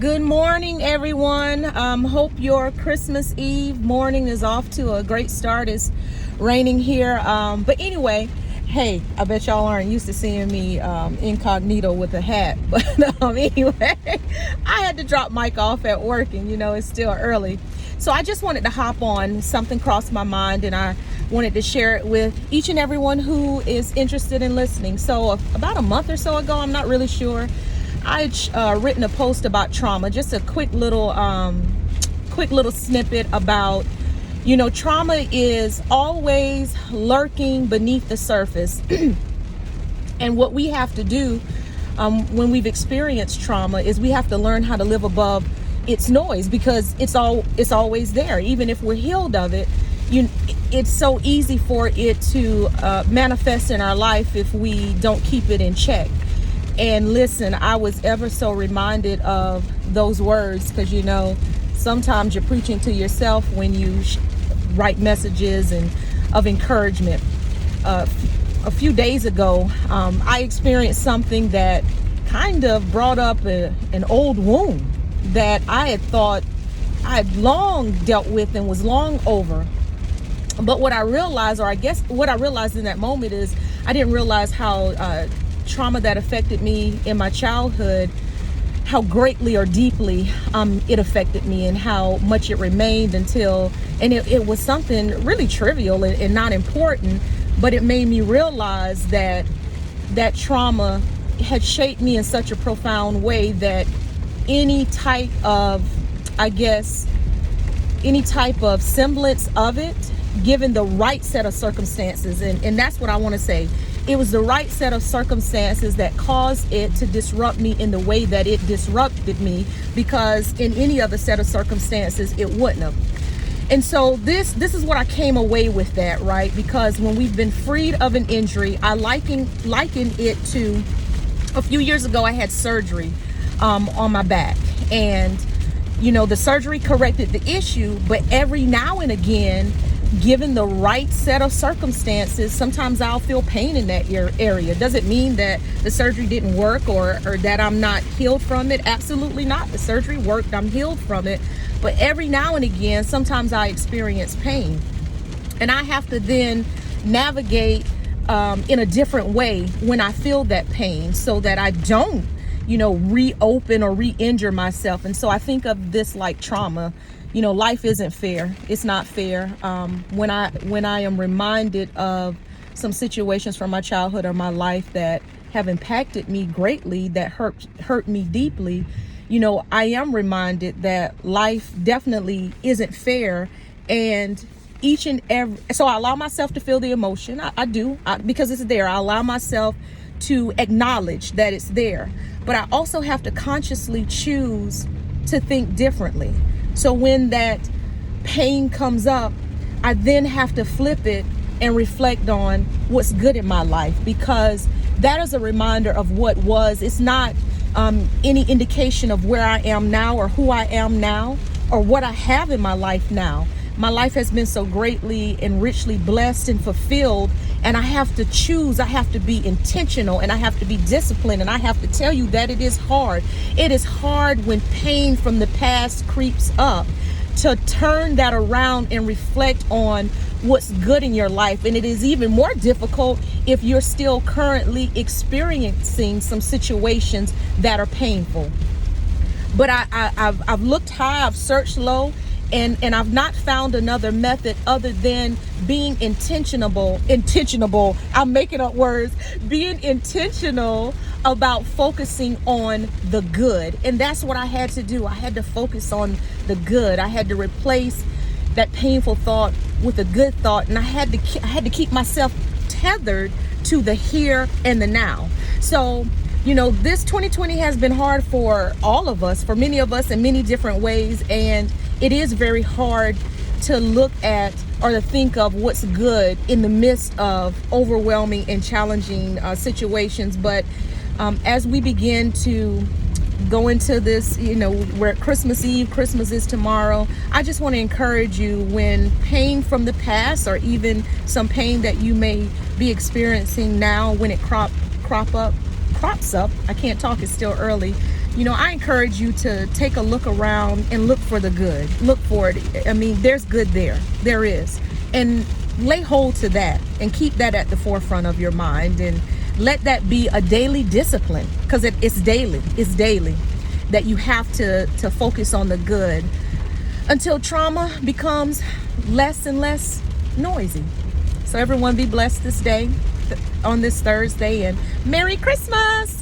Good morning, everyone. Hope your Christmas Eve morning is off to a great start. It's raining here. But anyway, hey, I bet y'all aren't used to seeing me incognito with a hat. But anyway, I had to drop Mike off at work, and it's still early. So I just wanted to hop on. Something crossed my mind, and I wanted to share it with each and everyone who is interested in listening. So about a month or so ago, I'm not really sure, I had written a post about trauma, just a quick little snippet about, trauma is always lurking beneath the surface. And what we have to do when we've experienced trauma is we have to learn how to live above its noise, because it's always there. Even if we're healed of it, it's so easy for it to manifest in our life if we don't keep it in check. And listen, I was ever so reminded of those words, because sometimes you're preaching to yourself when you write messages and of encouragement. A few days ago, I experienced something that kind of brought up an old wound that I had thought I had long dealt with and was long over. But what I realized, or I guess what I realized in that moment, is I didn't realize how trauma that affected me in my childhood, how greatly or deeply it affected me, and how much it remained until, and it was something really trivial and not important, but it made me realize that trauma had shaped me in such a profound way that any type of semblance of it, given the right set of circumstances, and that's what I want to say. It was the right set of circumstances that caused it to disrupt me in the way that it disrupted me, because in any other set of circumstances, it wouldn't have. And so this is what I came away with, that, right? Because when we've been freed of an injury, I liken it to a few years ago, I had surgery on my back. And, the surgery corrected the issue, but every now and again, given the right set of circumstances, sometimes I'll feel pain in that area. Does it mean that the surgery didn't work or that I'm not healed from it? Absolutely not. The surgery worked. I'm healed from it. But every now and again, sometimes I experience pain. And I have to then navigate in a different way when I feel that pain, so that I don't, reopen or re-injure myself. And so I think of this like trauma. Life isn't fair. It's not fair. When I am reminded of some situations from my childhood or my life that have impacted me greatly, that hurt me deeply, I am reminded that life definitely isn't fair. And so I allow myself to feel the emotion. I do, because it's there. I allow myself to acknowledge that it's there. But I also have to consciously choose to think differently. So when that pain comes up, I then have to flip it and reflect on what's good in my life, because that is a reminder of what was. It's not any indication of where I am now or who I am now or what I have in my life now. My life has been so greatly and richly blessed and fulfilled, and I have to choose. I have to be intentional, and I have to be disciplined, and I have to tell you that it is hard. It is hard when pain from the past creeps up, to turn that around and reflect on what's good in your life. And it is even more difficult if you're still currently experiencing some situations that are painful. But I've looked high, I've searched low, and I've not found another method other than being intentional. I'm making up words. Being intentional about focusing on the good. And that's what I had to do. I had to focus on the good. I had to replace that painful thought with a good thought. And I had to keep myself tethered to the here and the now. So, this 2020 has been hard for all of us, for many of us in many different ways. And it is very hard to look at or to think of what's good in the midst of overwhelming and challenging situations. But as we begin to go into this, we're at Christmas Eve, Christmas is tomorrow. I just want to encourage you, when pain from the past, or even some pain that you may be experiencing now, when it crops up, I can't talk, it's still early, I encourage you to take a look around and look for the good. Look for it. I mean, there's good there. There is. And lay hold to that and keep that at the forefront of your mind, and let that be a daily discipline, because it's daily. It's daily that you have to focus on the good until trauma becomes less and less noisy. So everyone be blessed this day, on this Thursday, and Merry Christmas.